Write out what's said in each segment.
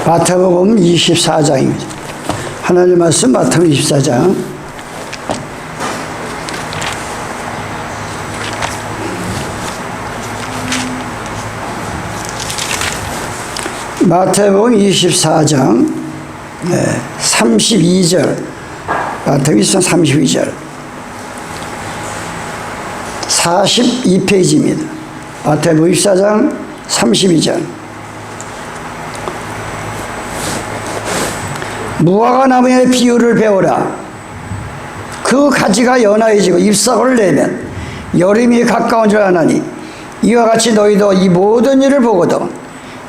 마태복음 24장입니다. 하나님 말씀 마태복음 24장. 마태복음 24장 32절. 마태복음 24장 32절. 42페이지입니다. 마태복음 24장 32절. 무화과 나무의 비유를 배우라. 그 가지가 연하여지고 잎사귀를 내면 여름이 가까운 줄 아나니 이와 같이 너희도 이 모든 일을 보거든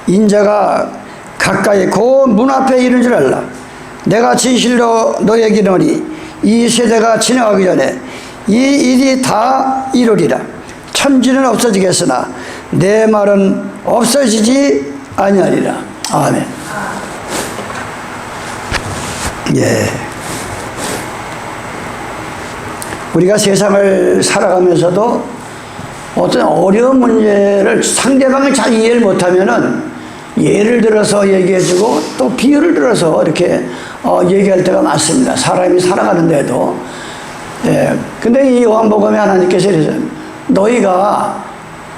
인자가 가까이 곧 문 앞에 이른 줄 알라. 내가 진실로 너에게 이르노니 이 세대가 지나가기 전에 이 일이 다 이루리라. 천지는 없어지겠으나 내 말은 없어지지 아니하리라. 아멘. 예. 우리가 세상을 살아가면서도 어떤 어려운 문제를 상대방이 잘 이해를 못하면은 예를 들어서 얘기해주고 또 비유를 들어서 이렇게 얘기할 때가 많습니다. 사람이 살아가는데도. 예. 근데 이 요한복음에 하나님께서 이러세요.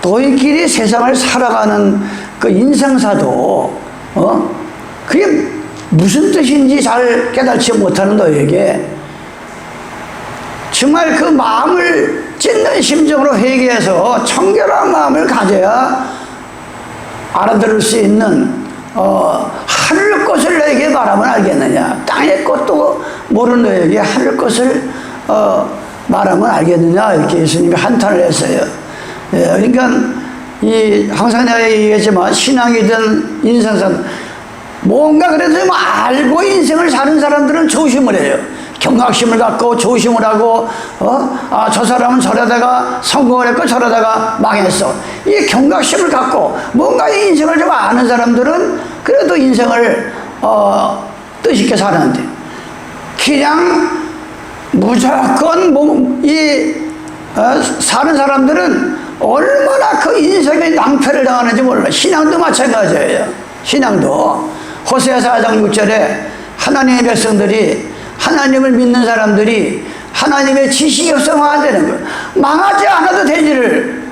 너희끼리 세상을 살아가는 그 인생사도, 그게 무슨 뜻인지 잘 깨닫지 못하는 너에게 정말 그 마음을 찢는 심정으로 회개해서 청결한 마음을 가져야 알아들을 수 있는 하늘 것을 너에게 말하면 알겠느냐, 땅의 것도 모르는 너에게 하늘 것을 말하면 알겠느냐, 이렇게 예수님이 한탄을 했어요. 예, 그러니까 항상 내가 얘기했지만 신앙이든 인생사든 뭔가 그래도 좀 알고 인생을 사는 사람들은 조심을 해요. 경각심을 갖고 조심을 하고, 저 사람은 저러다가 성공을 했고 저러다가 망했어. 이 경각심을 갖고 뭔가 인생을 좀 아는 사람들은 그래도 인생을 뜻있게 사는데, 그냥 무조건 사는 사람들은 얼마나 그 인생의 낭패를 당하는지 몰라. 신앙도 마찬가지예요. 신앙도. 호세아 4장 6절에 하나님의 백성들이, 하나님을 믿는 사람들이 하나님의 지식이 없어 망하는 거예요. 망하지 않아도 되지를.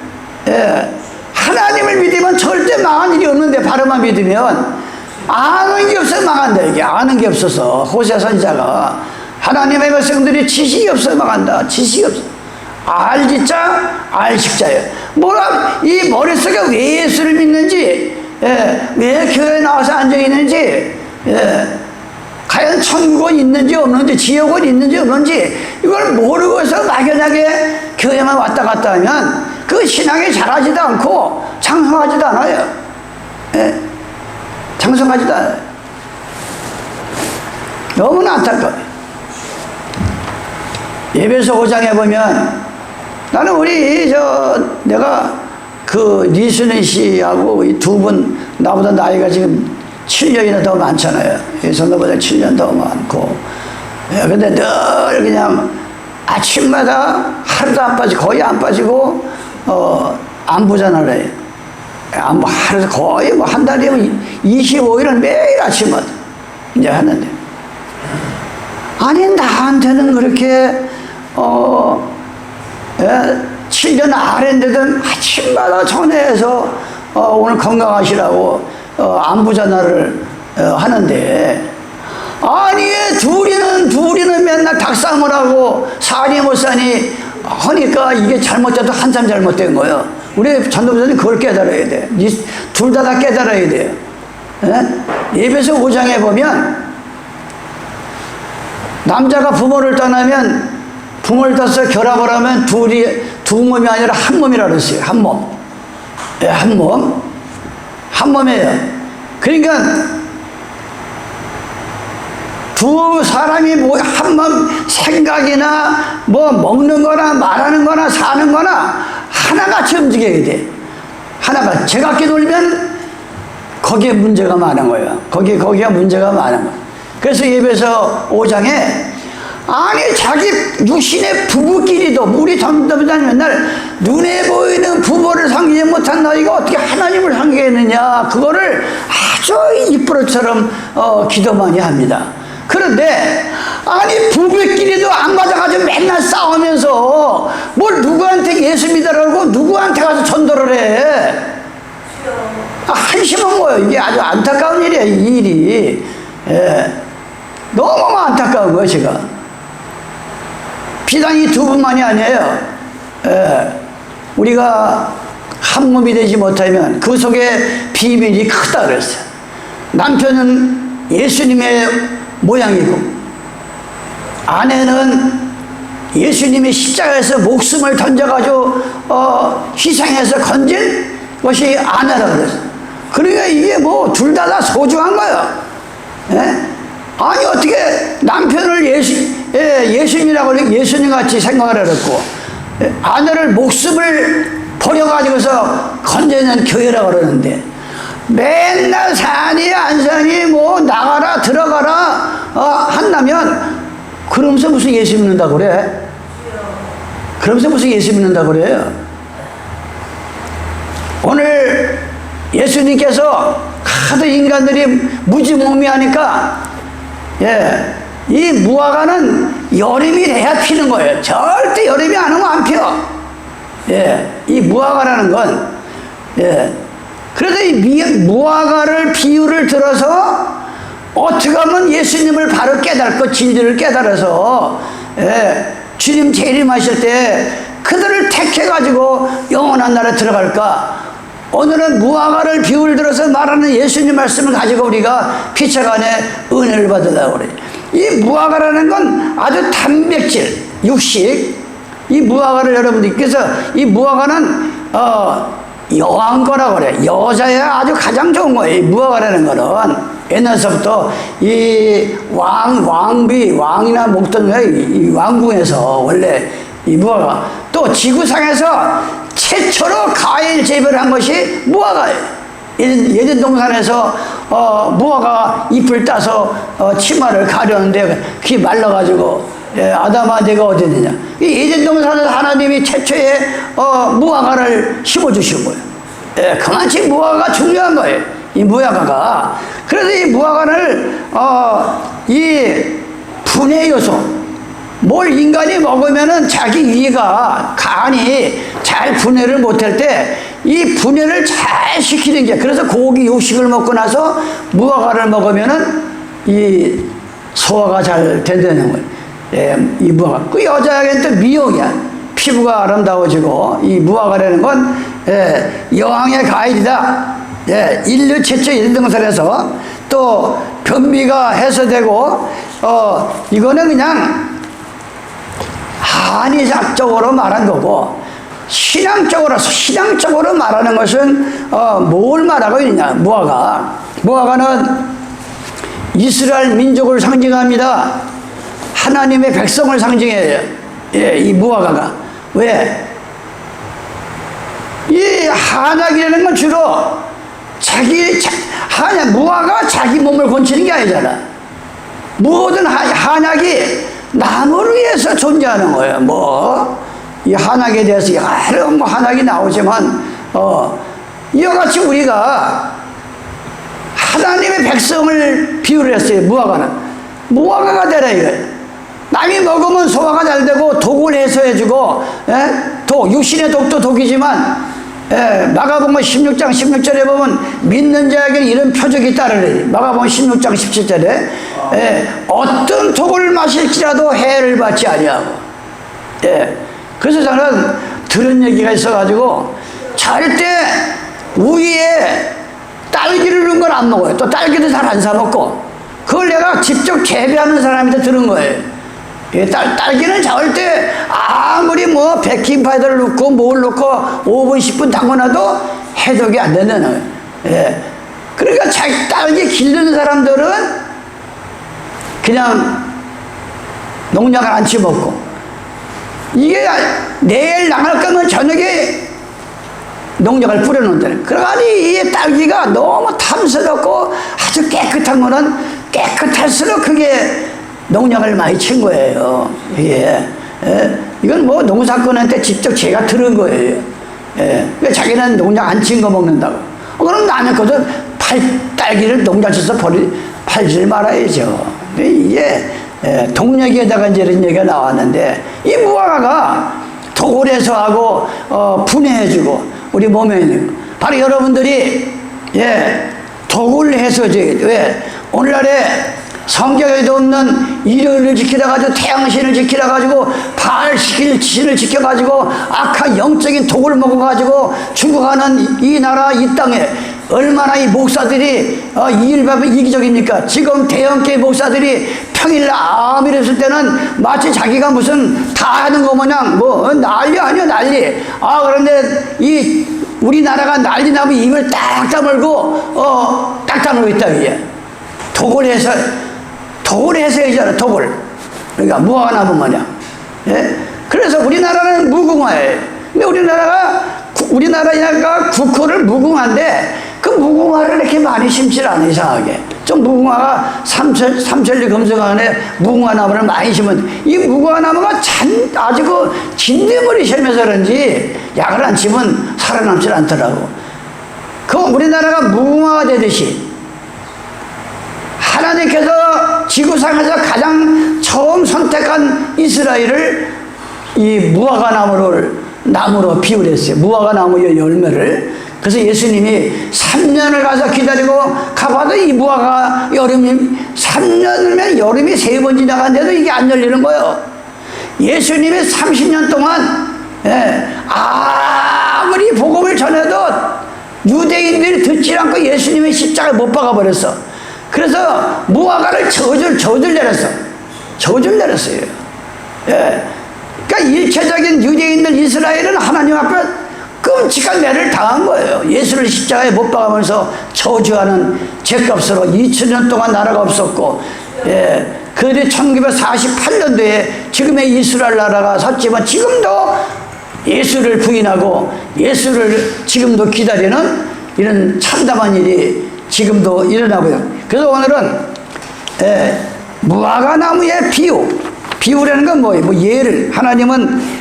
예. 하나님을 믿으면 절대 망한 일이 없는데, 바로만 믿으면 아는 게 없어 망한다. 이게 아는 게 없어서 호세아 선지자가 하나님의 백성들이 지식이 없어 망한다. 지식이 없어. 알지자 알식자예요. 이 머릿속에 왜 예수를 믿는지, 예, 왜 교회에 나와서 앉아있는지, 예, 과연 천국은 있는지 없는지, 지옥은 있는지 없는지, 이걸 모르고서 막연하게 교회만 왔다 갔다 하면 그 신앙이 자라지도 않고 장성하지도 않아요. 예, 장성하지도 않아요. 너무나 안타까워요. 예배소 5장에 보면, 나는 내가 리순희 씨하고 이 두 분, 나보다 나이가 지금 7년이나 더 많잖아요. 선거보다 7년 더 많고. 근데 늘 그냥 아침마다 하루도 안 빠지고, 거의 안 빠지고, 안부 전화를 해요. 하루도 거의 한 달이면 25일은 매일 아침마다 이제 하는데. 아니, 나한테는 그렇게, 7년 아래인데도 아침마다 전화해서 오늘 건강하시라고 안부 전화를 하는데, 아니 둘이는 맨날 닭싸움을 하고 사니 못 사니 하니까 이게 잘못돼도 한참 잘못된 거예요. 우리 전도부장님 그걸 깨달아야 돼. 둘 다 깨달아야 돼요. 예배소 5장에 보면 남자가 부모를 떠나면, 부모를 떠서 결합을 하면 두 몸이 아니라 한 몸이라 그랬어요. 한 몸. 예, 한 몸. 한 몸이에요. 그러니까 두 사람이 한 몸 생각이나 먹는 거나 말하는 거나 사는 거나 하나같이 움직여야 돼. 하나가 제각기 돌면 거기에 문제가 많은 거예요. 거기가 문제가 많은 거예요. 그래서 예배소 5장에 아니 자기 육신의 부부끼리도, 우리 전도부장님 맨날 눈에 보이는 부모를 상기지 못한 너희가 어떻게 하나님을 상기했느냐, 그거를 아주 아주 입버릇처럼 기도 많이 합니다. 그런데 아니 부부끼리도 안 맞아가지고 맨날 싸우면서 뭘 누구한테 예수 믿으라고 누구한테 가서 전도를 해. 한심한 거예요. 이게 아주 안타까운 일이에요. 이 일이. 예. 너무 안타까운 거예요. 제가 비단 이 두 분만이 아니에요. 예. 우리가 한 몸이 되지 못하면 그 속에 비밀이 크다 그랬어요. 남편은 예수님의 모양이고 아내는 예수님이 십자가에서 목숨을 던져가지고 희생해서 건진 것이 아내라고 그랬어요. 그러니까 이게 뭐 둘 다 소중한 거예요. 예? 아니 어떻게 남편을 예수님이라고 예수님 같이 생각을 했고 아내를 목숨을 버려가지고서 건져낸 교회라고 그러는데 맨날 사니 안 사니 뭐 나가라 들어가라 한다면 그러면서 무슨 예수 믿는다고 그래? 그러면서 무슨 예수 믿는다고 그래요? 오늘 예수님께서 하도 인간들이 무지몽매하니까 이 무화과는 여름이 돼야 피는 거예요. 절대 여름이 안 오면 안 피어. 이 무화과라는 건 그래서 이 무화과를 비유를 들어서 어떻게 하면 예수님을 바로 깨닫고 진리를 깨달아서 주님 재림하실 때 그들을 택해가지고 영원한 나라에 들어갈까? 오늘은 무화과를 비유를 들어서 말하는 예수님 말씀을 가지고 우리가 피차간에 은혜를 받으려고 그래요. 이 무화과라는 건 아주 단백질, 육식. 이 무화과를 여러분들, 그래서 이 무화과는 여왕 거라고 그래. 여자야 아주 가장 좋은 거예요. 이 무화과라는 거는 옛날서부터 이 왕비, 왕이나 먹던 이 왕궁에서 원래 이 무화과, 또 지구상에서 최초로 과일 재배를 한 것이 무화과예요. 예전 동산에서 무화과 잎을 따서 치마를 가려는데 그게 말라가지고 아담아 내가 어디 있느냐. 이 예전 동산에서 하나님이 최초의 무화과를 심어주신 거예요. 그만치 무화과가 중요한 거예요. 이 무화과가. 그래서 이 무화과를 이 분해 요소, 뭘 인간이 먹으면은 자기 위가 간이 잘 분해를 못할 때 이 분해를 잘 시키는 게, 그래서 고기 육식을 먹고 나서 무화과를 먹으면은 이 소화가 잘 된다는 거예요. 이 무화과. 그 여자에게는 또 미용이야. 피부가 아름다워지고, 이 무화과라는 건 여왕의 과일이다. 인류 최초 인등산에서 또 변비가 해소되고, 이거는 그냥 한의학적으로 말한 거고, 신앙적으로 말하는 것은 뭘 말하고 있느냐. 무화과는 이스라엘 민족을 상징합니다. 하나님의 백성을 상징해요. 이 무화과가. 왜? 이 한약이라는 건 주로 무화과가 자기 몸을 고치는 게 아니잖아. 모든 한약이 남을 위해서 존재하는 거예요. 이 한약에 대해서 여러 한약이 나오지만, 이와 같이 우리가 하나님의 백성을 비유를 했어요. 무화과가 되라 이거예요. 남이 먹으면 소화가 잘 되고 독을 해소해주고, 육신의 독도 독이지만, 마가복음 16장 16절에 보면 믿는 자에게는 이런 표적이 따르니, 마가복음 16장 17절에 어떤 독을 마실지라도 해를 받지 아니하고. 그래서 저는 들은 얘기가 있어가지고 절대 우유에 딸기를 넣은 건 안 먹어요. 또 딸기도 잘 안 사 먹고, 그걸 내가 직접 재배하는 사람한테 들은 거예요. 딸기는 절대 아무리 뭐 베킹 파우더를 넣고 뭘 넣고 5분 10분 담궈놔도 해독이 안 된다는 거예요. 그러니까 자기 딸기 기르는 사람들은 그냥 농약을 안 치먹고, 이게 내일 나갈 거면 저녁에 농약을 뿌려놓는다는. 그러니 이 딸기가 너무 탐스럽고 아주 깨끗한 거는 깨끗할수록 그게 농약을 많이 친 거예요. 이건 뭐 농사꾼한테 직접 제가 들은 거예요. 그러니까 자기는 농약 안 친 거 먹는다고. 그럼 남의 것은 딸기를 농장에서 팔지 말아야죠. 이게 동력에다가 이제 이런 얘기가 나왔는데, 이 무화과가 도골에서 하고 분해해주고 우리 몸에 있는 거. 바로 여러분들이 도굴해서 왜 오늘날에 성경에도 없는 일요일을 지키라 가지고 태양신을 지키라 가지고 바알 신을 지켜 가지고 악한 영적인 독을 먹어 가지고 죽어가는 이 나라 이 땅에 얼마나 이 목사들이 이일밥은 이기적입니까? 지금 대형교회 목사들이 평일날 아무리 했을 때는 마치 자기가 무슨 다 하는 거 마냥 뭐 난리 아니야 난리. 그런데 이 우리나라가 난리 나면 입을 딱 다물고 딱 다물고 있다 위에 독을 해서 해잖아. 독을. 그러니까 무화과 나무 마냥. 그래서 우리나라는 무궁화예요. 근데 우리나라가 국호를 무궁화인데 그 무궁화를 이렇게 많이 심지 않아. 이상하게 좀 무궁화가 삼천리 금성안에 무궁화 나무를 많이 심은 이 무궁화 나무가 아주 그 진딧물이 심해서 그런지 약을 안 치면 살아남질 않더라고. 그 우리나라가 무궁화가 되듯이 하나님께서 지구상에서 가장 처음 선택한 이스라엘을 이 무화과 나무로 비유했어요. 무화과 나무의 열매를. 그래서 예수님이 3년을 가서 기다리고 가봐도 이 무화과 3년이면 여름이 3번 지나갔는데도 이게 안 열리는 거예요. 예수님이 30년 동안 아무리 복음을 전해도 유대인들이 듣지 않고 예수님의 십자가에 못 박아버렸어. 그래서 무화과를 저주를 내렸어요. 그러니까 일체적인 유대인들 이스라엘은 하나님 앞에 끔찍한 매를 당한 거예요. 예수를 십자가에 못 박으면서 저주하는 죄값으로 2000년 동안 나라가 없었고, 그들이 1948년도에 지금의 이스라엘 나라가 섰지만 지금도 예수를 부인하고 예수를 지금도 기다리는 이런 참담한 일이 지금도 일어나고요. 그래서 오늘은 무화과 나무의 비유라는 건 뭐예요? 뭐 예를 하나님은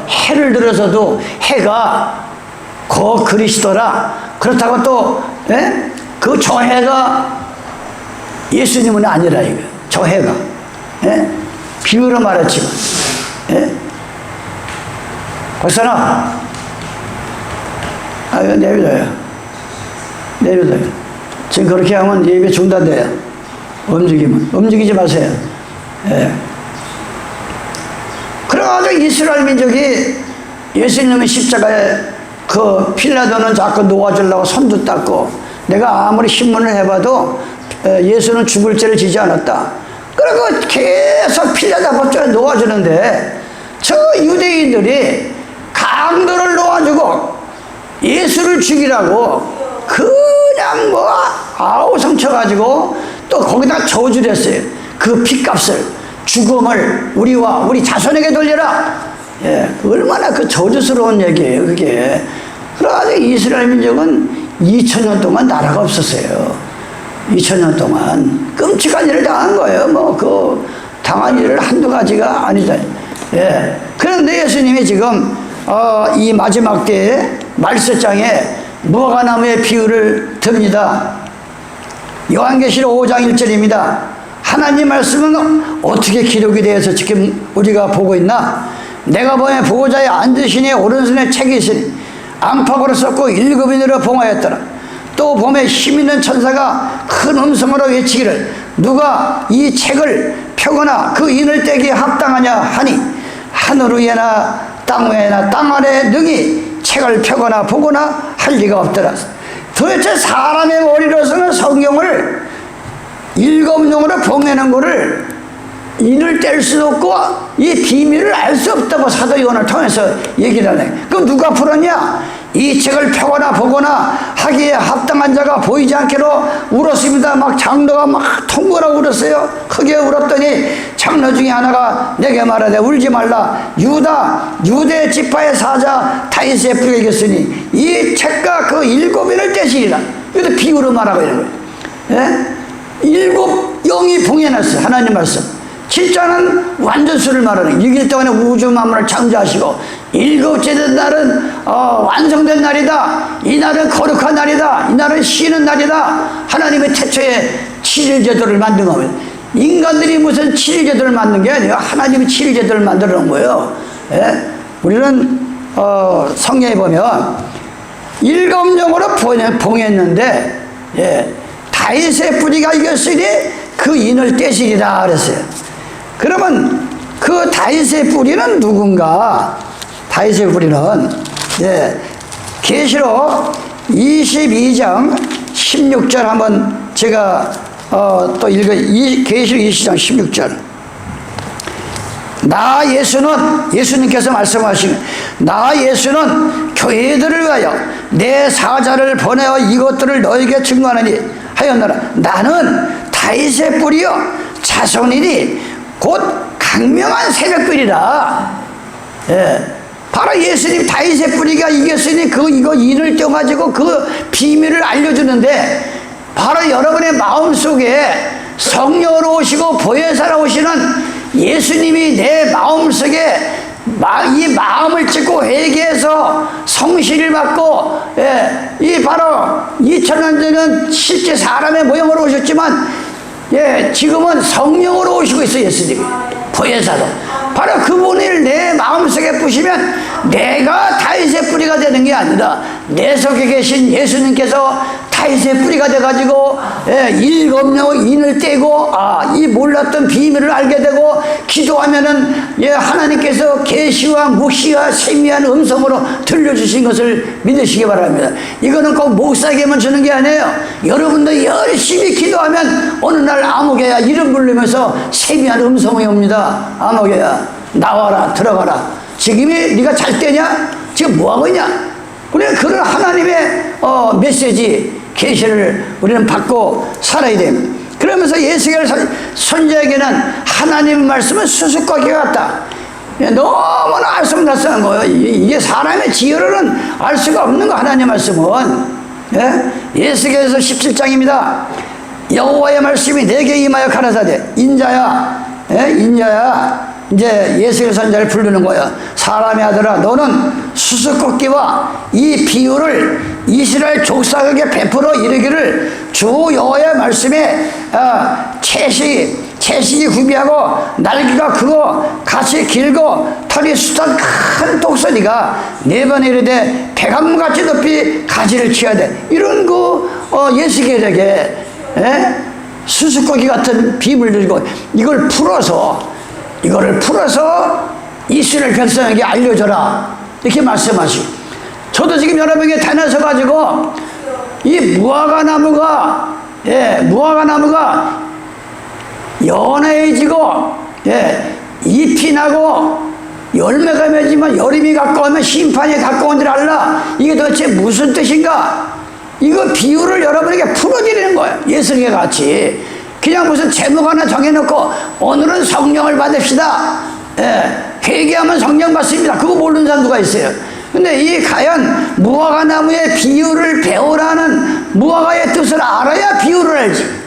해를 들어서도 해가 그리스도라. 그렇다고 또 그 저 해가 예수님은 아니라 이거 저 해가 비유로 말했지만 벌써나 이거 내려둬요. 지금 그렇게 하면 예배 중단돼요. 움직이지 마세요. 그래가지고 이스라엘 민족이 예수님의 십자가에 그 필라도는 자꾸 놓아주려고 손도 닦고 내가 아무리 신문을 해봐도 예수는 죽을 죄를 지지 않았다. 그리고 계속 필라도 앞에 놓아주는데 저 유대인들이 강도를 놓아주고 예수를 죽이라고 그냥 아우성 쳐가지고 또 거기다가 저주를 했어요. 그 핏값을 죽음을 우리 자손에게 돌려라. 얼마나 그 저주스러운 얘기예요 그게. 그래가지고 이스라엘 민족은 2000년 동안 나라가 없었어요. 2000년 동안 끔찍한 일을 당한 거예요. 당한 일을 한두 가지가 아니다. 그런데 예수님이 지금 이 마지막 때에 말세장에 무화과 나무의 비유를 듭니다. 요한계시록 5장 1절입니다. 하나님 말씀은 어떻게 기록이 되어서 지금 우리가 보고 있나? 내가 보면 보호자의 앉으신 이의 오른손에 책이 있으니 안팎으로 썼고 7인으로 봉하였더라. 또 봄에 힘있는 천사가 큰 음성으로 외치기를 누가 이 책을 펴거나 그 인을 떼기에 합당하냐 하니 하늘 위에나 땅 위에나 땅 아래 능히 책을 펴거나 보거나 할 리가 없더라. 도대체 사람의 머리로서는 성경을 7용으로 봉해놓은 거를 인을 뗄 수도 없고 이 비밀을 알 수 없다고 사도 요한을 통해서 얘기를 하네. 그럼 누가 풀었냐? 이 책을 펴거나 보거나 하기에 합당한 자가 보이지 않게로 울었습니다. 막 장로가 막 통곡하고 울었어요. 크게 울었더니 장로 중에 하나가 내게 말하되 울지 말라. 유대 지파의 사자 다윗의 뿔에 이겼으니 이 책과 그 7인을 떼시리라. 이것도 비유로 말하고 있는 거예요. 7영이 봉해놨어요. 하나님 말씀. 7자는 완전수를 말하는 6일 동안에 우주 만물을 창조하시고 일곱째 된 날은 완성된 날이다. 이 날은 거룩한 날이다. 이 날은 쉬는 날이다. 하나님의 태초에 7일 제도를 만든 겁니다. 인간들이 무슨 7일 제도를 만든 게 아니에요. 하나님이 7일 제도를 만들어 놓은 거예요. 예? 우리는 성경에 보면 일곱 영으로 봉했는데, 예, 다윗의 뿌리가 이겼으니 그 인을 떼시리라 그랬어요. 그러면 그 다윗의 뿌리는 누군가? 다윗의 뿌리는, 예, 계시록 22장 16절 한번 제가 또 계시록 22장 16절. 나 예수님께서 말씀하시면, 나 예수는 교회들을 위하여 내 사자를 보내어 이것들을 너에게 증거하느니 하였노라. 나는 다윗의 뿌리요 자손이니 곧 강명한 새벽별이라. 예, 바로 예수님 다윗의 뿌리가 이겼으니 이거 인을 떼가지고 그 비밀을 알려주는데, 바로 여러분의 마음속에 성령으로 오시고 보혜사로 오시는 예수님이 내 마음속에 이 마음을 찢고 회개해서 성실을 받고, 예, 이 바로 2000년 전에는 실제 사람의 모형으로 오셨지만, 예, 지금은 성령으로 오시고 있어요. 예수님이 보혜사로. 바로 그분을 내 마음속에 부시면 내가 다윗의 뿌리가 되는 게 아니라 내 속에 계신 예수님께서 다윗의 뿌리가 돼가지고, 예, 일곱 인을 떼고 이 몰랐던 비밀을 알게 되고, 기도하면은, 예, 하나님께서 계시와 묵시와 세미한 음성으로 들려주신 것을 믿으시기 바랍니다. 이거는 꼭 목사에게만 주는 게 아니에요. 여러분도 열심히 기도하면 어느 날 아무개야 이름 부르면서 세미한 음성이 옵니다. 아무개야 나와라, 들어가라. 지금이 네가 잘 때냐? 지금 뭐하고 있냐? 우리는 그런 하나님의 메시지, 계시를 우리는 받고 살아야 됩니다. 그러면서 예수께서 선지자에게는 하나님의 말씀은 수수께끼 같다. 너무나 알쏭달쏭한 거예요. 이게 사람의 지혜로는 알 수가 없는 거, 하나님의 말씀은. 예? 예수께서 17장입니다. 여호와의 말씀이 내게 임하여 가라사대, 인자야, 예? 인자야. 이제 예수의 선자를 부르는 거예요. 사람의 아들아, 너는 수수께끼와 이 비유를 이스라엘 족속에게 베풀어 이르기를, 주 여호와의 말씀에 채식이 구비하고 날개가 크고 같이 길고 털이 숱한 큰 독서리가 네 번 이르되 백암같이 높이 가지를 치어야 돼. 이런 예수께서에게, 예? 수수께끼 같은 비유를 들고 이거를 풀어서 이스라엘 백성에게 알려줘라, 이렇게 말씀하시고, 저도 지금 여러분에게 다녀서 가지고 이 무화과 나무가, 예, 연해지고, 예, 잎이 나고 열매가 맺으면 여름이 가까우면 심판이 가까운 줄 알라. 이게 도대체 무슨 뜻인가? 이거 비유를 여러분에게 풀어드리는 거예요. 예수님과 같이. 그냥 무슨 제목 하나 정해놓고 오늘은 성령을 받읍시다, 예, 회개하면 성령 받습니다, 그거 모르는 사람 누가 있어요? 근데 이 과연 무화과 나무의 비유를 배우라는 무화과의 뜻을 알아야 비유를 알지.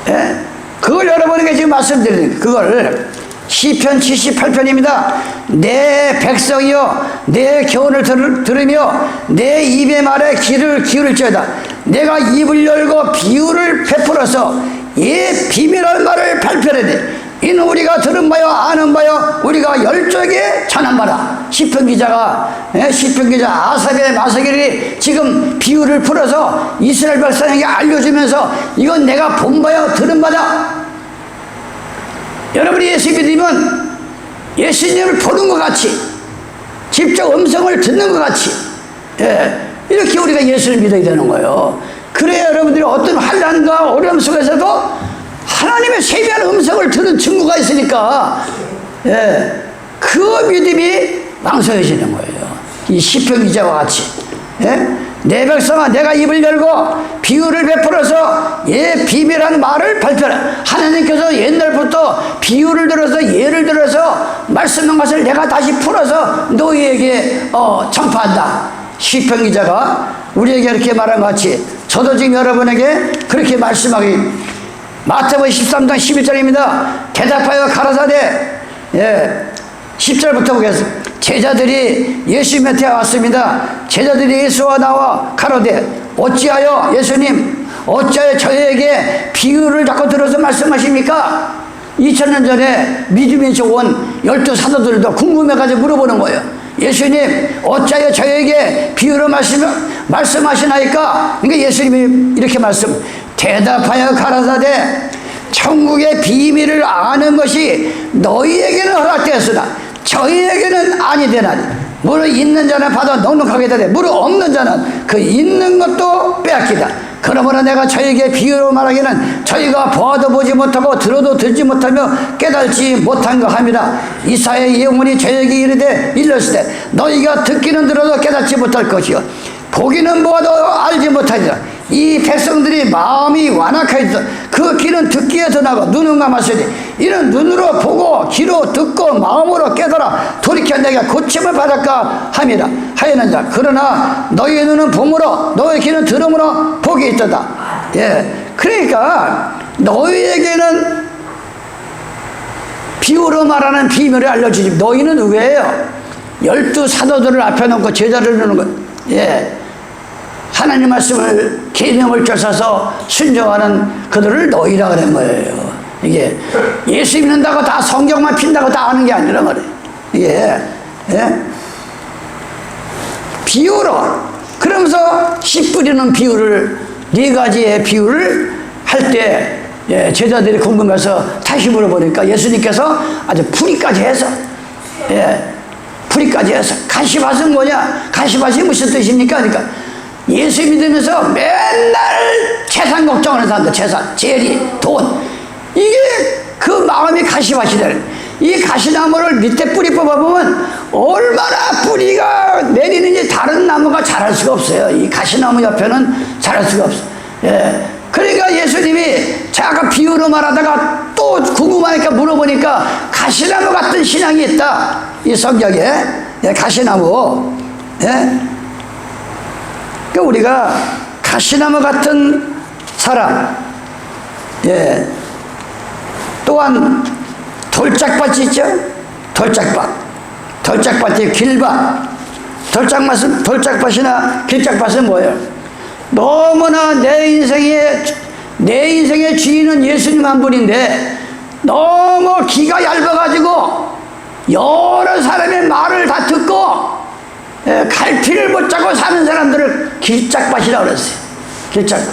예? 그걸 여러분에게 지금 말씀드리는, 그걸 시편 78편입니다. 내 백성이여 내 교훈을 들으며 내 입의 말에 귀를 기울일지어다. 내가 입을 열고 비유를 베풀어서 비밀할 말을 발표하되 이는 우리가 들은 바요 아는 바요 우리가 열조에게 전한 바라. 시편 기자 아삽의 마사길이 지금 비유를 풀어서 이스라엘 백성에게 알려주면서 이건 내가 본 바요 들은 바다. 여러분이 예수 믿으면 예수님을 보는 것 같이, 직접 음성을 듣는 것 같이, 예, 이렇게 우리가 예수를 믿어야 되는 거예요. 그래야 여러분들이 어떤 환난과 어려움 속에서도 하나님의 세미한 음성을 들은 증거가 있으니까, 예, 그 믿음이 왕성해지는 거예요. 이 시편 기자와 같이, 예? 내 백성아 내가 입을 열고 비유를 베풀어서 비밀한 말을 발표하라. 하나님께서 옛날부터 비유를 들어서 예를 들어서 말씀한 것을 내가 다시 풀어서 너희에게 전파한다. 시편 기자가 우리에게 이렇게 말한 것 같이 저도 지금 여러분에게 그렇게 말씀하기. 마태복음 13장 11절입니다. 대답하여 가라사대, 10절부터 보겠습니다. 제자들이 예수님한테 왔습니다. 제자들이 예수와 나와 가로되 어찌하여 예수님 어찌하여 저에게 비유를 자꾸 들어서 말씀하십니까? 2000년 전에 믿음이 좋은 12사도들도 궁금해가지고 물어보는 거예요. 예수님 어찌하여 저에게 비유로 말씀하시나이까? 그러니까 예수님이 이렇게 대답하여 가라사대 천국의 비밀을 아는 것이 너희에게는 허락되었으나 저희에게는 아니되나니 물을 있는 자는 받아 넉넉하게 되되 물을 없는 자는 그 있는 것도 빼앗기다. 그러므로 내가 저희에게 비유로 말하기는 저희가 보아도 보지 못하고 들어도 듣지 못하며 깨달지 못한 거 함이라. 이사야의 예언이 저희에게 이르되 일렀으되 너희가 듣기는 들어도 깨닫지 못할 것이요 보기는 보아도 알지 못하리라. 이 백성들이 마음이 완악하여서 그 귀는 듣기에 드나고 눈은 감았으니 이는 눈으로 보고 귀로 듣고 마음으로 깨달아 돌이켜 내가 고침을 받을까 함이라 하였느니라. 그러나 너희 눈은 봄으로 너희 귀는 들음으로 복이 있도다. 그러니까 너희에게는 비유로 말하는 비밀을 알려주지 너희는 누구예요? 12사도들을 앞에 놓고 제자를 두는 것. 하나님 말씀을 계명을 쫓아서 순종하는 그들을 너희라 그런 거예요. 이게 예수 믿는다고 다 성경만 핀다고 다 아는 게 아니라 말이에요. 이게 비유로 그러면서 씨 뿌리는 비유를 4가지의 비유를 할 때 제자들이 궁금해서 다시 물어보니까 예수님께서 아주 풀이까지 해서 풀이까지 해서 가시밭은 뭐냐? 가시밭이 무슨 뜻입니까? 그러니까 예수 믿으면서 맨날 재산 걱정하는 사람들, 재산, 재리, 돈. 이게 그 마음이 가시밭이래. 이 가시나무를 밑에 뿌리 뽑아보면 얼마나 뿌리가 내리는지 다른 나무가 자랄 수가 없어요. 이 가시나무 옆에는 자랄 수가 없어요. 그러니까 예수님이 제가 비유로 말하다가 또 궁금하니까 물어보니까 가시나무 같은 신앙이 있다. 이 성경에. 가시나무. 그러니까 우리가 가시나무 같은 사람, 또한 돌짝밭이 있죠. 돌짝밭이 길밭. 돌짝밭이나 길짝밭은 뭐예요? 너무나 내 인생의 주인은 예수님 한 분인데 너무 기가 얇아가지고 여러 사람의 말을 다 듣고 갈피를 못 잡고 사는 사람들을 길짝밭이라고 그랬어요. 길짝밭.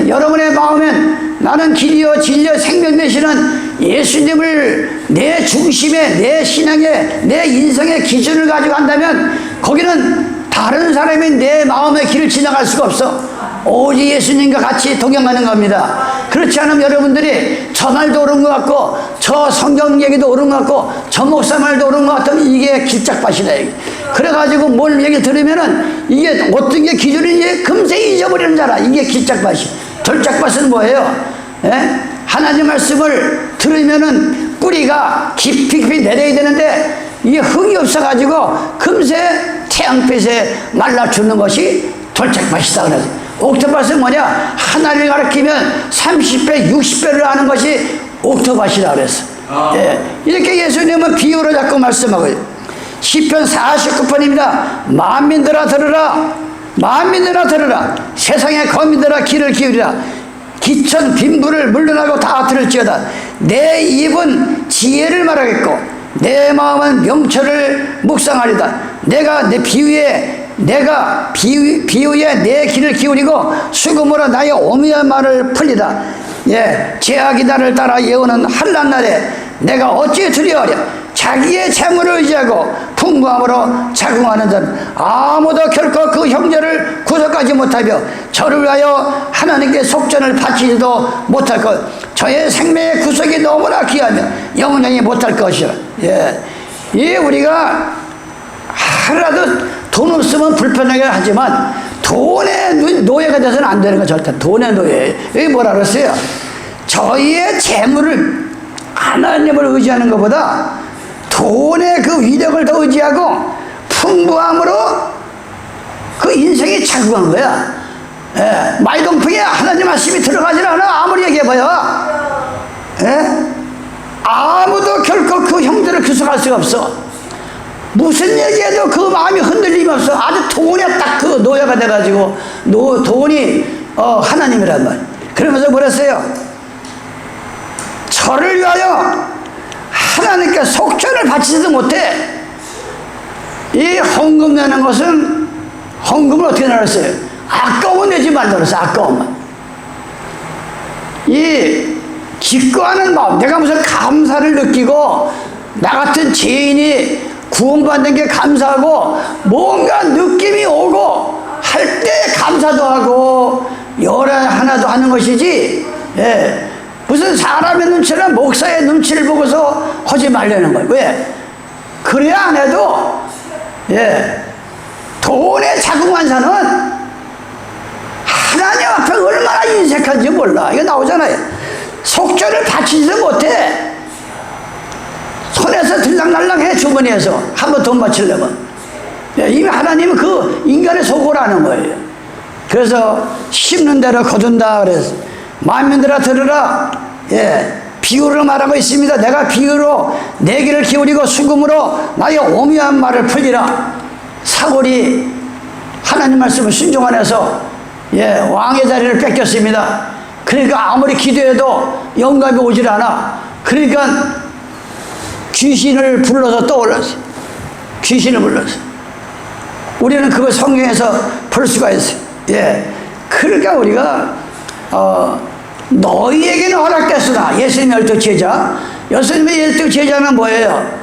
여러분의 마음엔 나는 길이요 진리요 생명 되시는 예수님을 내 중심에 내 신앙에 내 인생의 기준을 가지고 한다면 거기는 다른 사람이 내 마음의 길을 지나갈 수가 없어. 오직 예수님과 같이 동행하는 겁니다. 그렇지 않으면 여러분들이 저 말도 옳은 것 같고 저 성경 얘기도 옳은 것 같고 저 목사 말도 옳은 것 같으면 이게 길짝밭이다. 그래가지고 뭘 얘기 들으면은 이게 어떤 게 기준인지 금세 잊어버리는 줄 알아. 이게 길짝밭이. 돌짝밭은 뭐예요? 하나님 말씀을 들으면은 뿌리가 깊이 내려야 되는데 이게 흙이 없어가지고 금세 태양빛에 말라 죽는 것이 돌짝밭이다 그래서. 옥토밭은 뭐냐? 하나를 가리키면 30배, 60배를 하는 것이 옥토밭이라 그랬어. 이렇게 예수님은 비유로 자꾸 말씀하고요. 시편 49편입니다. 만민들아 들으라. 만민들아 들으라. 세상의 거민들아 귀를 기울이라. 기천 빈부를 물러나고 다 들을지어다. 내 입은 지혜를 말하겠고 내 마음은 명철을 묵상하리다. 내가 비유에 내 귀를 기울이고 수금으로 나의 오미의 말을 풀리다. 제약이 나를 따라 예언은 한란 날에 내가 어찌 두려워하랴. 자기의 재물을 의지하고 풍부함으로 자궁하는 자는 아무도 결코 그 형제를 구속하지 못하며 저를 위하여 하나님께 속전을 바치지도 못할 것. 저의 생명의 구속이 너무나 귀하며 영원히 못할 것이라. 이 우리가 하루라도 돈 없으면 불편하게 하지만 돈의 노예가 돼서는 안 되는 거 절대. 돈의 노예. 여기 뭐라 그랬어요? 저희의 재물을 하나님을 의지하는 것보다 돈의 그 위력을 더 의지하고 풍부함으로 그 인생이 착각한 거야. 말동풍에 하나님 말씀이 들어가지 않아. 아무리 얘기해봐요. 아무도 결코 그 형제를 구속할 수가 없어. 무슨 얘기해도 그 마음이 흔들림이 없어. 아주 돈이 딱 그 노예가 돼가지고, 돈이, 하나님이란 말. 그러면서 뭐랬어요? 저를 위하여 하나님께 속전을 바치지도 못해. 이 헌금 내는 것은, 헌금을 어떻게 내렸어요? 아까우면 내지 말라 그랬어, 아까우면. 이 기꺼하는 마음, 내가 무슨 감사를 느끼고, 나 같은 죄인이 구원받는 게 감사하고, 뭔가 느낌이 오고, 할 때 감사도 하고, 열에 하나도 하는 것이지, 예. 무슨 사람의 눈치나 목사의 눈치를 보고서 하지 말라는 거예요. 왜? 그래야 안 해도, 예. 돈에 자궁한 자는 하나님 앞에 얼마나 인색한지 몰라. 이거 나오잖아요. 속전을 바치지도 못해. 손에서 들락날락해, 주머니에서. 한번 돈 바치려면. 예, 이미 하나님은 그 인간의 속으라는 거예요. 그래서 심는 대로 거둔다 그래서 만민들아 들으라. 예, 비유를 말하고 있습니다. 내가 비유로 내 귀를 기울이고 수금으로 나의 오묘한 말을 풀리라. 사골이 하나님 말씀을 순종 안 해서 예, 왕의 자리를 뺏겼습니다. 그러니까 아무리 기도해도 영감이 오질 않아. 그러니까 귀신을 불러서 떠올랐어요. 귀신을 불러서. 우리는 그걸 성경에서 볼 수가 있어요. 예. 그러니까 우리가, 너희에게는 허락됐으나, 예수님의 12 제자. 예수님의 12 제자는 뭐예요?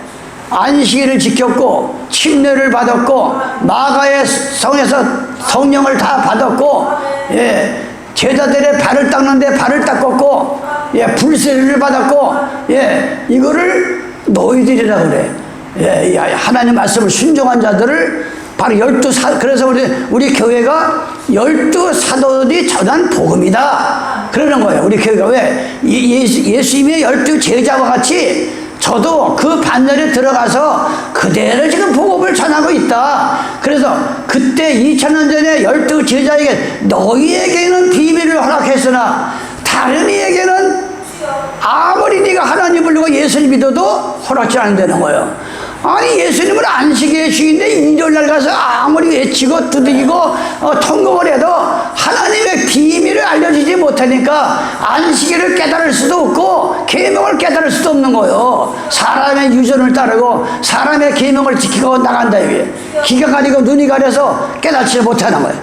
안식일을 지켰고, 침례를 받았고, 마가의 성에서 성령을 다 받았고, 예. 제자들의 발을 닦는데 발을 닦았고, 예. 불세를 받았고, 예. 이거를 너희들이라 그래. 예. 하나님 말씀을 순종한 자들을 바로 12 그래서 우리 교회가 12 사도들이 전한 복음이다. 그러는 거예요. 우리 교회가 왜? 예수님의 12 제자와 같이 저도 그 반열에 들어가서 그대로 지금 복음을 전하고 있다. 그래서 그때 2000년 전에 12 제자에게 너희에게는 비밀을 허락했으나 다른 이에게는 아무리 네가 하나님 부르고 예수님 믿어도 허락지 않는다는 거예요. 아니 예수님은 안식일의 주인인데 일요일날 가서 아무리 외치고 두들기고 통곡을 해도 하나님의 비밀을 알려주지 못하니까 안식일을 깨달을 수도 없고 계명을 깨달을 수도 없는 거예요. 사람의 유전을 따르고 사람의 계명을 지키고 나간다 이게 귀가 가리고 눈이 가려서 깨닫지 못하는 거예요.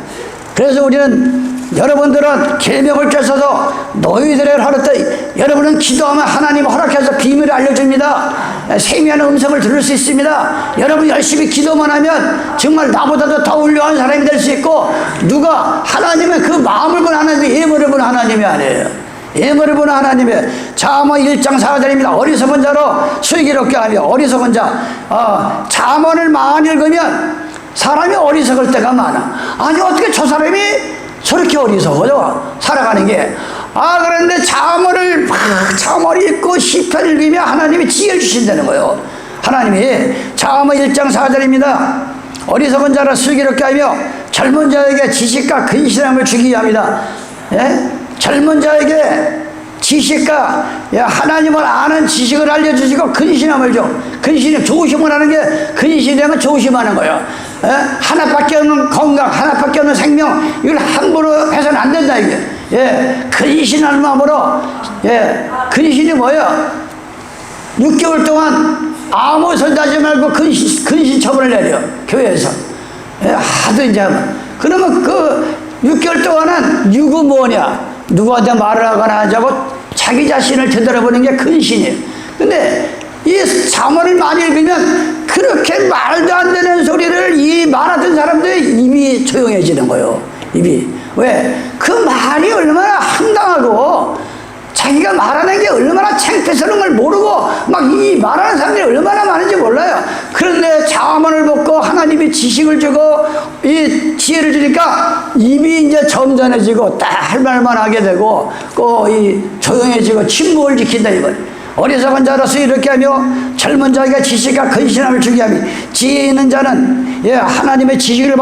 그래서 우리는 여러분들은 계명을 쫓아서 너희들에게 허락했다. 여러분은 기도하면 하나님 허락해서 비밀을 알려줍니다. 세미한 음성을 들을 수 있습니다. 여러분 열심히 기도만 하면 정말 나보다도 더 훌륭한 사람이 될 수 있고 누가 하나님의 그 마음을 보는 하나님이 예물을 보는 하나님이 아니에요. 예물을 보는 하나님의 잠언 1장 4절입니다. 어리석은 자로 슬기롭게 하며 어리석은 자 잠언을 많이 읽으면 사람이 어리석을 때가 많아. 아니 어떻게 저 사람이 저렇게 어리석어요 살아가는 게. 그런데 잠언을 읽고 시편을 읽으며 하나님이 지혜를 주신다는 거예요. 하나님이 잠언 1장 4절입니다. 어리석은 자라 슬기롭게 하며 젊은 자에게 지식과 근신함을 주기 위함이다. 예? 젊은 자에게 지식과 하나님을 아는 지식을 알려주시고 근신함을 줘. 근신이 조심을 하는 게 근신이라면 조심하는 거예요. 예? 하나밖에 없는 건강, 하나밖에 없는 생명, 이걸 함부로 해서는 안 된다 이게. 예, 근신하는 마음으로. 예, 근신이 뭐예요? 6개월 동안 아무 소리도 하지 말고 근신 처분을 내려 교회에서. 예, 하도 이제 그러면 그 6개월 동안은 유구 뭐냐? 누구한테 말을 하거나 하자고 자기 자신을 되돌아보는 게 근신이에요. 근데 이 잠언을 많이 읽으면 그렇게 말도 안 되는 소리를 이 말하던 사람들의 입이 조용해지는 거예요. 입이. 왜? 그 말이 얼마나 황당하고 자기가 말하는 게 얼마나 창피스러운 걸 모르고 막 이 말하는 사람들이 얼마나 많은지 몰라요. 그런데 잠언을 먹고 하나님이 지식을 주고 이 지혜를 주니까 입이 이제 점잖해지고 딱 할 말만 하게 되고 이 조용해지고 침묵을 지킨다 이거예요. 어리석은 자로서 이렇게 하며 젊은 자에게 지식과 근신함을 주게 하며 지혜 있는 자는 하나님의 지식을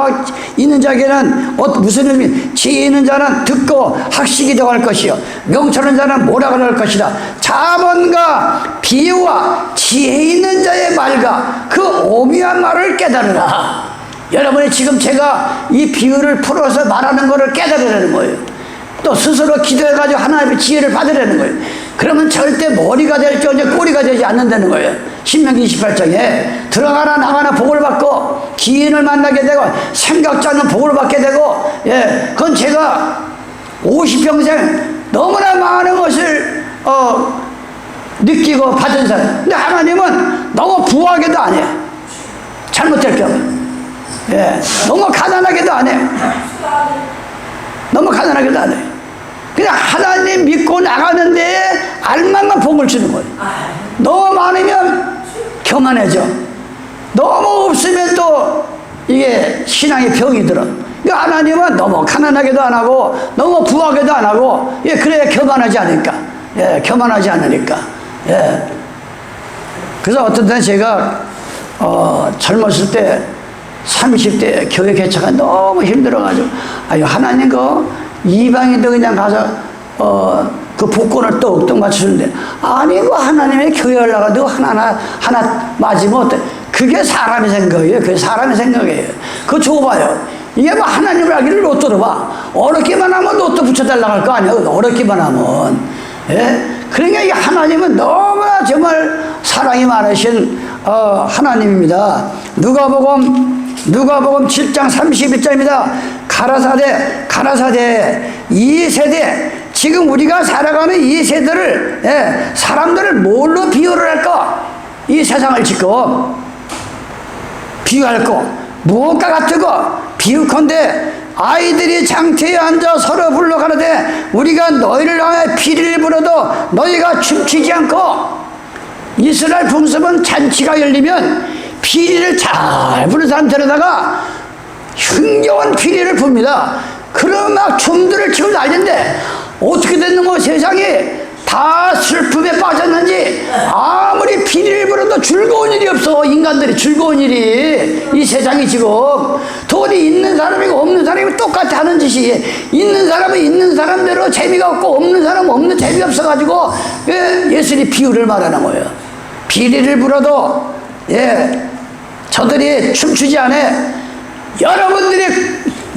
있는 자에게는 무슨 의미? 지혜 있는 자는 듣고 학식이 더할 것이요 명철한 자는 모략을 할 것이다. 자본과 비유와 지혜 있는 자의 말과 그 오묘한 말을 깨달으라. 여러분이 지금 제가 이 비유를 풀어서 말하는 것을 깨달으라는 거예요. 또 스스로 기도해가지고 하나님의 지혜를 받으라는 거예요. 그러면 절대 머리가 될지 언제 꼬리가 되지 않는다는 거예요. 신명기 28장에 들어가나 나가나 복을 받고 기인을 만나게 되고 생각지 않는 복을 받게 되고 그건 제가 50평생 너무나 많은 것을 느끼고 받은 사람. 근데 하나님은 너무 부하게도 안 해요. 잘못될 경우 너무 가난하게도 안 해요. 너무 가난하게도 안 해요. 그냥 하나님 믿고 나가는데 알만한 복을 주는 거예요. 너무 많으면 교만해져. 너무 없으면 또 이게 신앙의 병이 들어. 하나님은 너무 가난하게도 안 하고 너무 부하게도 안 하고 그래야 교만하지 않으니까. 교만하지 않으니까. 그래서 어떤 때는 제가 젊었을 때 30대 교회 개척가 너무 힘들어가지고 하나님 이방인도 그냥 가서 그 복권을 떡떡 맞추는데 아니 하나님의 교회 올라가도 하나 맞으면 어때? 그게 사람의 생각이에요. 그게 사람의 생각이에요. 그거 줘봐요. 이게 하나님을 알기를 로또로 봐. 어렵기만 하면 로또 붙여달라고 할 거 아니야. 어렵기만 하면. 그러니까 이 하나님은 너무나 정말 사랑이 많으신 하나님입니다. 누가복음 7장 31절입니다. 가라사대 이 세대, 지금 우리가 살아가는 이 세대를 사람들을 뭘로 비유를 할까? 이 세상을 짓고 비유할 거 무엇과 같으고 비유컨대 아이들이 장터에 앉아 서로 불러 가라되 우리가 너희를 향해 피리를 불어도 너희가 춤추지 않고. 이스라엘 풍습은 잔치가 열리면 피리를 잘 부는 사람 데려다가 흥겨운 피리를 붑니다. 그러면 막 춤들을 치고 난리인데 어떻게 됐는 거 세상이 다 슬픔에 빠졌는지 아무리 피리를 불어도 즐거운 일이 없어. 인간들이 즐거운 일이 이 세상이 지금 돈이 있는 사람이고 없는 사람이 똑같이 하는 짓이 있는 사람은 있는 사람대로 재미가 없고 없는 사람은 없는 재미가 없어가지고 예수님이 비유를 말하는 거예요. 피리를 불어도 저들이 춤추지 않아. 여러분들이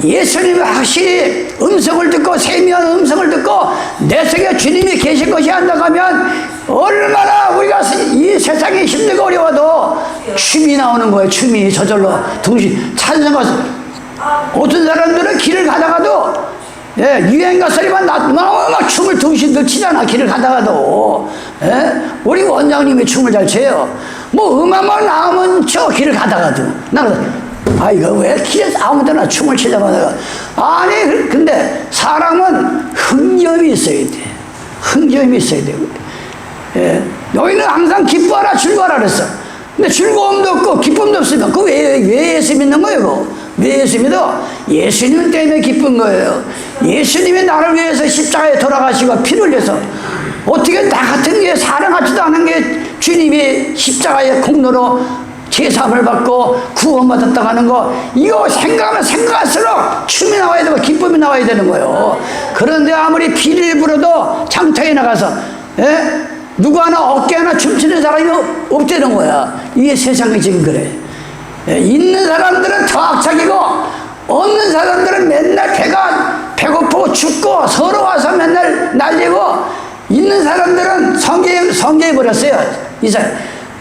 예수님의 확실히 음성을 듣고 세미한 음성을 듣고 내 속에 주님이 계신 것이 한다고 하면 얼마나 우리가 이 세상이 힘들고 어려워도 춤이 나오는 거예요. 춤이 저절로 동시 찬성가서 어떤 사람들은 길을 가다가도 유행가 소리만 나오면 막 춤을 둥실둥실 치잖아. 길을 가다가도 우리 원장님이 춤을 잘 춰요. 뭐 음악만 나오면 저 길을 가다가도 나는 이거 왜 길에서 아무데나 춤을 치자마자 아니 근데 사람은 흥겨움이 있어야 돼. 흥겨움이 있어야 돼. 너희는 항상 기뻐하라 즐거워라 그랬어. 근데 즐거움도 없고 기쁨도 없으면 그 왜 예수 믿는 거예요? 왜 예수 믿어? 예수님 때문에 기쁜 거예요. 예수님이 나를 위해서 십자가에 돌아가시고 피를 흘려서 어떻게 나 같은 게 사람 같지도 않은 게 주님이 십자가의 공로로 제사함을 받고 구원받았다고 하는 거 이거 생각하면 생각할수록 춤이 나와야 되고 기쁨이 나와야 되는 거예요. 그런데 아무리 피리를 불어도 장터에 나가서 누구 하나 어깨 하나 춤추는 사람이 없다는 거야. 이게 세상이 지금 그래. 있는 사람들은 더 악착이고 없는 사람들은 맨날 배고프고 춥고 서러워서 맨날 날리고 있는 사람들은 성경해버렸어요. 이 사람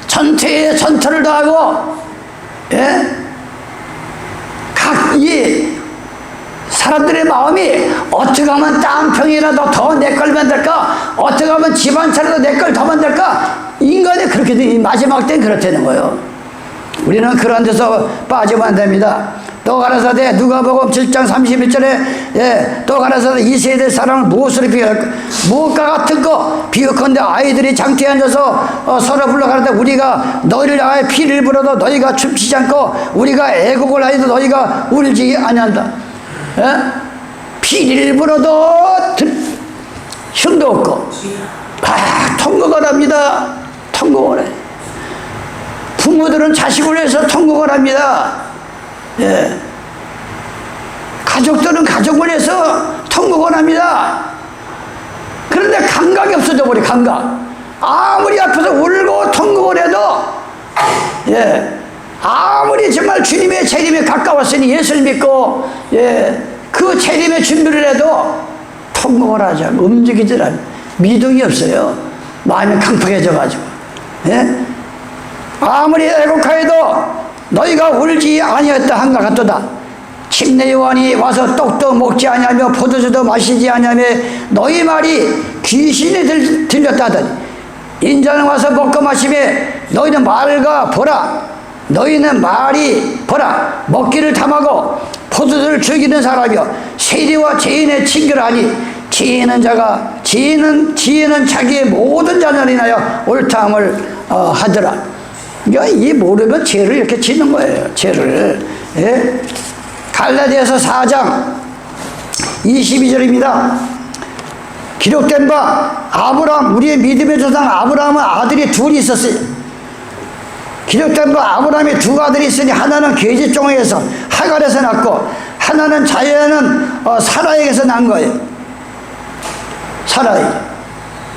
전투에 전투를 더하고 각 사람들의 마음이 어떻게 하면 땅평이라도 더 내 걸 만들까, 어떻게 하면 집안 차려도 내 걸 더 만들까. 인간이 그렇게 돼. 마지막 때는 그렇다는 거예요. 우리는 그런 데서 빠지면 안 됩니다. 또 가라사대 누가복음 7장 31절에 또 가라사대 이 세대 사람을 무엇으로 비유할까? 무엇과 같은 거 비유컨대 아이들이 장터에 앉아서 서로 불러가는데 우리가 너희를 향하여 피를 불어도 너희가 춤추지 않고 우리가 애곡을 하여도 너희가 울지 아니한다. 피를 불어도 힘도 없고 통곡을 합니다. 통곡을 해. 부모들은 자식을 위해서 통곡을 합니다. 예. 가족들은 가족을 위해서 통곡을 합니다. 그런데 감각이 없어져 버려. 감각. 아무리 앞에서 울고 통곡을 해도, 예, 아무리 정말 주님의 재림에 가까웠으니 예수를 믿고, 예, 그 재림의 준비를 해도 통곡을 하지 않고 움직이질 않아요. 미동이 없어요. 마음이 강팍해져가지고. 예? 아무리 애곡하여도 너희가 울지 아니었다 한가 같도다. 침례 요한이 와서 떡도 먹지 아니하며 포도주도 마시지 아니하며 너희 말이 귀신이 들렸다 하더니 인자는 와서 먹고 마시며 너희는 말과 보라. 너희는 말이 보라. 먹기를 탐하고 포도주를 즐기는 사람이여 세리와 죄인의 친교를 하니 지혜는 자기의 모든 자녀를 인하여 옳다함을 하더라. 그러니까 이 모르면 죄를 이렇게 짓는 거예요. 죄를. 예? 갈라디아서 4장 22절입니다. 기록된 바 아브라함 우리의 믿음의 조상 아브라함은 아들이 둘이 있었어요. 기록된 바 아브라함이 두 아들이 있으니 하나는 계집종에게서 하갈에서 낳고 하나는 자연은 사라에게서 난 거예요. 사라이.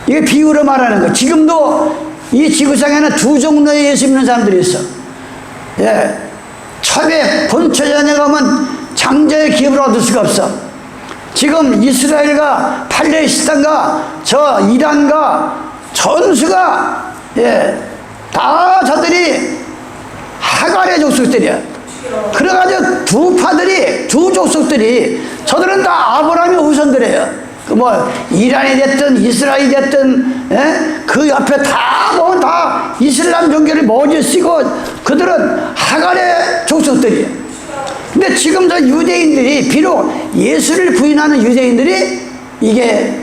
이게 비유로 말하는 거. 지금도 이 지구상에는 두 종류의 예수 믿는 사람들이 있어. 예. 첩의 본처전에 가면 장자의 기업을 얻을 수가 없어. 지금 이스라엘과 팔레스타인과 저 이란과 전수가, 예, 다 저들이 하갈의 족속들이야. 그래가지고 두 파들이, 두 족속들이, 저들은 다 아브라함의 후손들이에요. 뭐 이란이 됐든 이스라엘이 됐든, 예? 그 옆에 다 보면 다 이슬람 종교를 모두 쓰고 그들은 하갈의 족속들이에요. 근데 지금 저 유대인들이 비록 예수를 부인하는 유대인들이 이게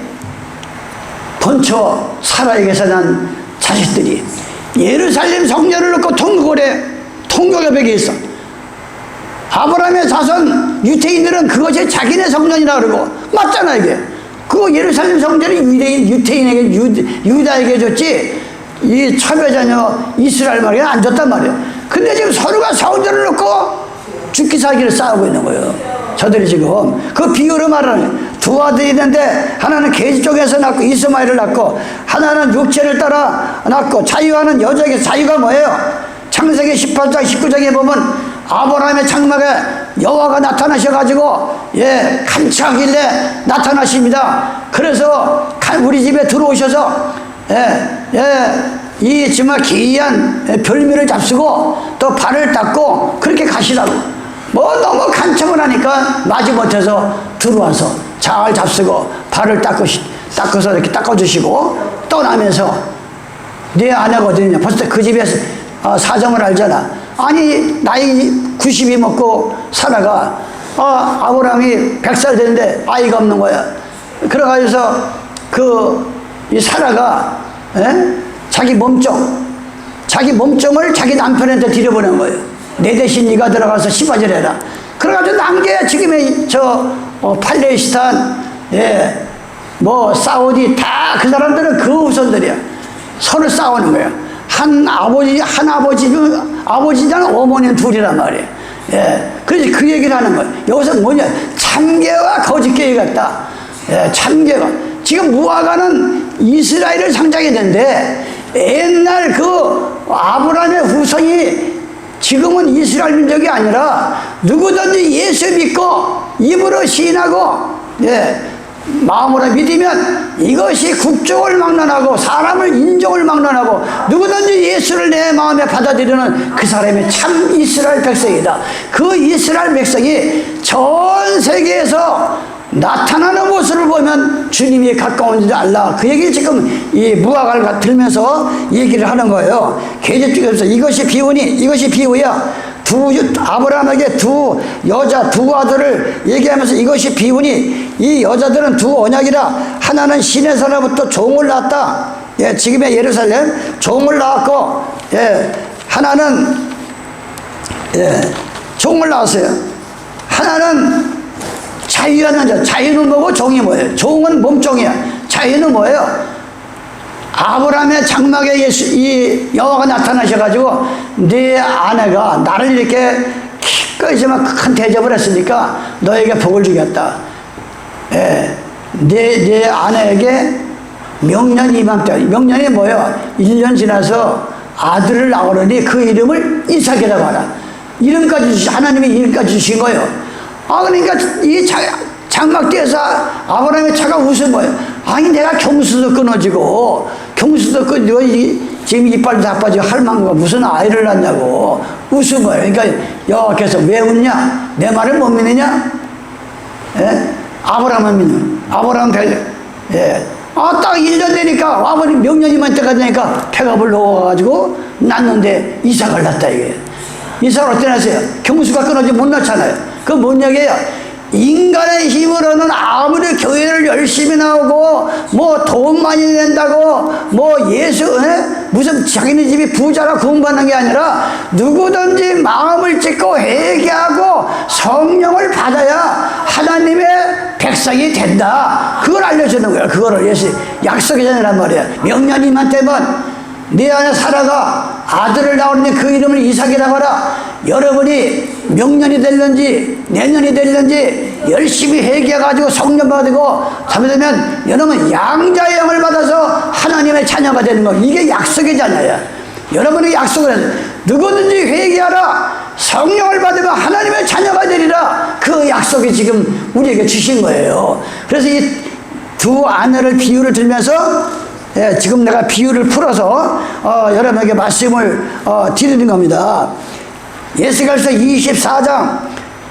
본처 사라에게서 난 자식들이 예루살렘 성전을 놓고 통곡을 해. 통곡의 벽에 있어. 아브라함의 자손 유태인들은 그것이 자기네 성전이라 그러고 맞잖아. 이게 그거 예루살렘 성전이 유태인에게 유다에게 줬지 이 첩외자녀 이스라엘에게 안 줬단 말이야. 근데 지금 서로가 성전을 놓고 죽기 살기를 싸우고 있는 거예요. 저들이 지금 그 비유로 말하는 두 아들이 있는데 하나는 계집 쪽에서 낳고 이스마엘을 낳고 하나는 육체를 따라 낳고 자유하는 여자에게 자유가 뭐예요? 창세기 18장 19장에 보면 아브라함의 장막에 여호와가 나타나셔가지고, 예, 감치하길래 나타나십니다. 그래서 우리 집에 들어오셔서, 이 정말 기이한 별미를 잡수고 또 발을 닦고 그렇게 가시라고. 뭐 너무 간청을 하니까 마지못해서 들어와서 잘 잡수고 발을 닦아서 이렇게 닦아주시고 떠나면서 네 아내가 어디 있냐. 벌써 그 집에서 사정을 알잖아. 아니 나이 90이 먹고 사라가 아브라함이 100살 됐는데 아이가 없는 거야. 그래가지고서 이 사라가 자기 몸종을 자기 남편한테 들여보낸 거예요. 내 대신 네가 들어가서 시바질 해라. 그래가지고 난게 지금의 팔레스타인, 예, 뭐 사우디 다 그 사람들은 그 후손들이야. 서로 싸우는 거야. 아버지랑 어머니는 둘이란 말이에요. 예. 그래서 그 얘기를 하는 거예요. 여기서 뭐냐. 참개와 거짓개 같다. 예, 참개가. 지금 무화과는 이스라엘을 상징했는데 옛날 그 아브라함의 후손이 지금은 이스라엘 민족이 아니라 누구든지 예수 믿고 입으로 시인하고, 예, 마음으로 믿으면 이것이 국적을 막론하고 사람을 인종을 막론하고 누구든지 예수를 내 마음에 받아들이는 그 사람이 참 이스라엘 백성이다. 그 이스라엘 백성이 전 세계에서 나타나는 모습을 보면 주님이 가까운 줄 알라. 그 얘기를 지금 이 무화과를 들면서 얘기를 하는 거예요. 계집중에서 이것이 비유야. 아브라함에게 두 여자 두 아들을 얘기하면서 이것이 비유니 이 여자들은 두 언약이라. 하나는 시내산으로부터 종을 낳았다. 예, 지금의 예루살렘 종을 낳았고, 예, 하나는, 예, 종을 낳았어요. 하나는 자유하는 자. 자유는 뭐고 종이 뭐예요? 종은 몸종이야. 자유는 뭐예요? 아브라함의 장막에 이 여호와가 나타나셔가지고 네 아내가 나를 이렇게 기꺼이지만 큰 대접을 했으니까 너에게 복을 주겠다. 네 아내에게 명년 이맘때, 명년이 뭐예요? 1년 지나서 아들을 낳으려니 그 이름을 이삭이라고 하라. 이름까지 하나님이 이름까지 주신 거예요. 그러니까 이 장막대에서 아브라함의 차가 웃은 거예요. 아니 내가 경수도 끊어지고 지금 이빨 다 빠지고 할망구가 무슨 아이를 낳냐고 웃은 거예요. 그러니까 여호와께서 왜 웃냐? 내 말을 못 믿느냐? 아브라함은 믿는. 아브라함 딱 1년 되니까 아버님 명년이만 때가 되니까 폐갑을 넣어가지고 낳는데 이삭을 낳았다 이게. 이삭을 어떻게 낳았어요? 경수가 끊어지 못 낳잖아요. 그 뭔 얘기예요? 인간의 힘으로는 아무리 교회를 열심히 나오고 뭐 돈 많이 낸다고 뭐 무슨 자기네 집이 부자라 구원받는 게 아니라 누구든지 마음을 찢고 회개하고 성령을 받아야 하나님의 백성이 된다. 그걸 알려주는 거예요. 그거를 예수 약속이잖아란 말이에요. 명년이만때면 네 안에 사라가 아들을 낳으니 그 이름을 이삭이라고 하라. 여러분이 명년이 될는지 내년이 될는지 열심히 회개해가지고 성령 받고 참되면 여러분 양자의 영을 받아서 하나님의 자녀가 되는 거. 이게 약속이잖아요. 여러분이 약속을 해서 누구든지 회개하라. 성령을 받으면 하나님의 자녀가 되리라. 그 약속이 지금 우리에게 주신 거예요. 그래서 이 두 아내를 비유를 들면서 지금 내가 비유를 풀어서 여러분에게 말씀을 드리는 겁니다. 에스겔서 24장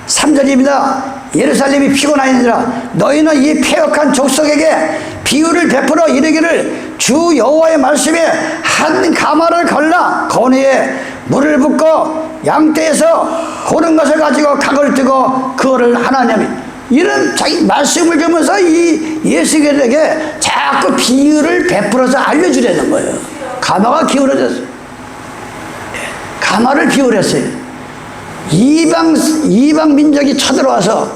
3절입니다. 예루살렘이 피곤하니라 너희는 이 패역한 족속에게 비유를 베풀어 이르기를 주 여호와의 말씀에 한 가마를 걸라 건의에 물을 붓고 양떼에서 고른 것을 가지고 각을 뜨고 그거를 하나님이 이런 자기 말씀을 주면서 이 예수에게 자꾸 비유를 베풀어서 알려주려는 거예요. 가마가 기울어졌어요. 가마를 비우랬어요. 이방 민족이 쳐들어와서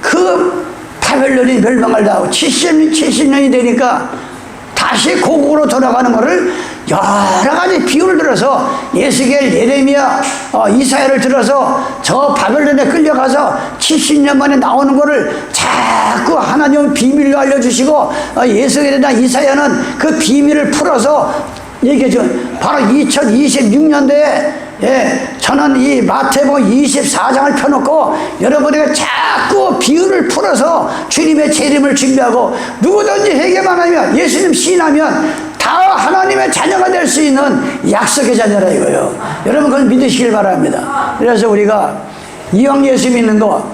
그 바벨론이 멸망을 당하고 70년이 되니까 다시 고국으로 돌아가는 것을 여러 가지 비유를 들어서 예수겔, 예레미야, 이사야를 들어서 저 바벨론에 끌려가서 70년 만에 나오는 것을 자꾸 하나님은 비밀로 알려주시고 예수겔이나 이사야는 그 비밀을 풀어서 얘기해줘. 바로 2026년도에 저는 이 마태복음 24장을 펴놓고 여러분에게 자꾸 비유를 풀어서 주님의 재림을 준비하고 누구든지 회개만 하면 예수님 신하면 다 하나님의 자녀가 될 수 있는 약속의 자녀라 이거예요. 여러분 그걸 믿으시길 바랍니다. 그래서 우리가 이왕 예수 믿는 거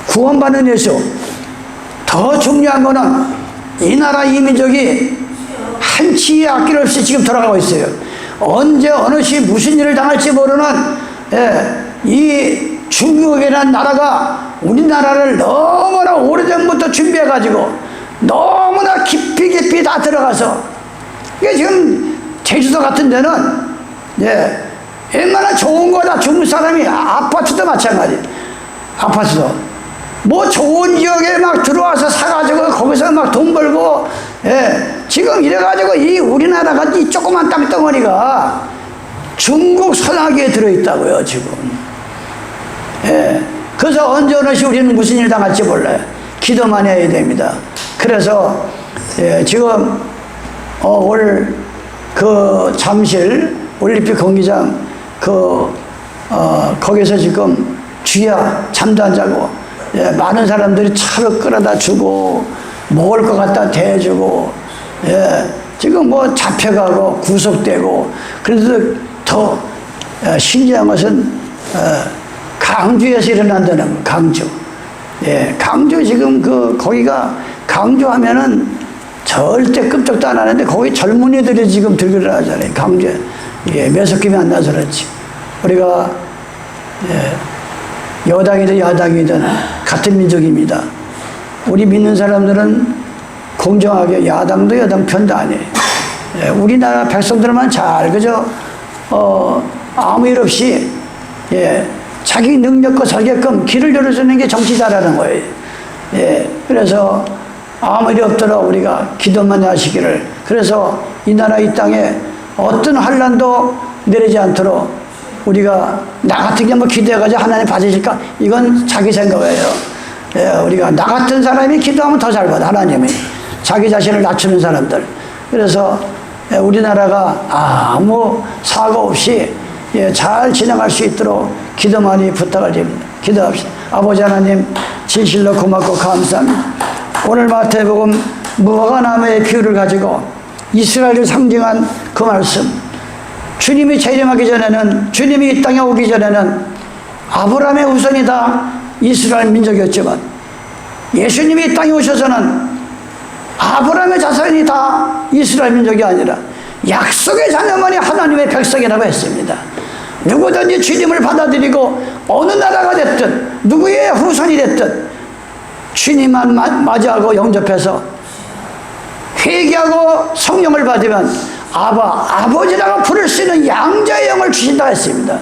구원받는 예수 더 중요한 거는 이 나라 이 민족이 한치의 앞길 없이 지금 돌아가고 있어요. 언제 어느 시 무슨 일을 당할지 모르는 이 중국이라는 나라가 우리나라를 너무나 오래전부터 준비해가지고 너무나 깊이 다 들어가서 이게 지금 제주도 같은 데는 얼마나 좋은 거다. 중국 사람이 아파트도 마찬가지. 아파트도 뭐 좋은 지역에 막 들어와서 사가지고 거기서 막 돈 벌고 지금 이래가지고 이 우리나라가 이 조그만 땅덩어리가 중국 선악기에 들어있다고요 지금. 그래서 언제 어느 시 우리는 무슨 일 당할지 몰라요. 기도만 해야 됩니다. 그래서 지금 올 그 잠실 올림픽 경기장 거기서 지금 쥐야 잠도 안 자고 많은 사람들이 차를 끌어다 주고 먹을 것 갖다 대주고 지금 뭐 잡혀가고 구속되고 그래서 더 신기한 것은 강주에서 일어난다는 거. 강주. 강주 지금 거기가 강주 하면은 절대 끔찍도 안 하는데 거기 젊은이들이 지금 들기를 하잖아요. 강주에. 매석김이 안 나서 그렇지. 우리가 여당이든 야당이든 같은 민족입니다. 우리 믿는 사람들은 공정하게 야당도 여당 편도 아니에요. 우리나라 백성들만 잘 그저 아무 일 없이 자기 능력과 살게끔 길을 열어주는 게 정치자라는 거예요. 그래서 아무 일 없도록 우리가 기도만 하시기를. 그래서 이 나라 이 땅에 어떤 환난도 내리지 않도록 우리가 나 같은 게 뭐 기도해가지고 하나님 받으실까? 이건 자기 생각이에요. 예, 우리가 나 같은 사람이 기도하면 더 잘 받아. 하나님이 자기 자신을 낮추는 사람들. 그래서 우리나라가 아무 사고 없이 잘 진행할 수 있도록 기도 많이 부탁을 드립니다. 기도합시다. 아버지 하나님, 진실로 고맙고 감사합니다. 오늘 마태복음 무화과나무의 비유를 가지고 이스라엘을 상징한 그 말씀, 주님이 재림하기 전에는, 주님이 이 땅에 오기 전에는 아브라함의 후손이 다 이스라엘 민족이었지만, 예수님이 이 땅에 오셔서는 아브라함의 자손이 다 이스라엘 민족이 아니라 약속의 자녀만이 하나님의 백성이라고 했습니다. 누구든지 주님을 받아들이고 어느 나라가 됐든 누구의 후손이 됐든 주님만 맞이하고 영접해서 회개하고 성령을 받으면 아버지라고 부를 수 있는 양자의 영을 주신다 했습니다.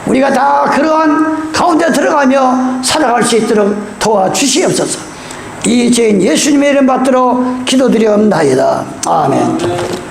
우리가 다 그러한 가운데 들어가며 살아갈 수 있도록 도와주시옵소서. 이 죄인 예수님의 이름 받들어 기도드리옵나이다. 아멘.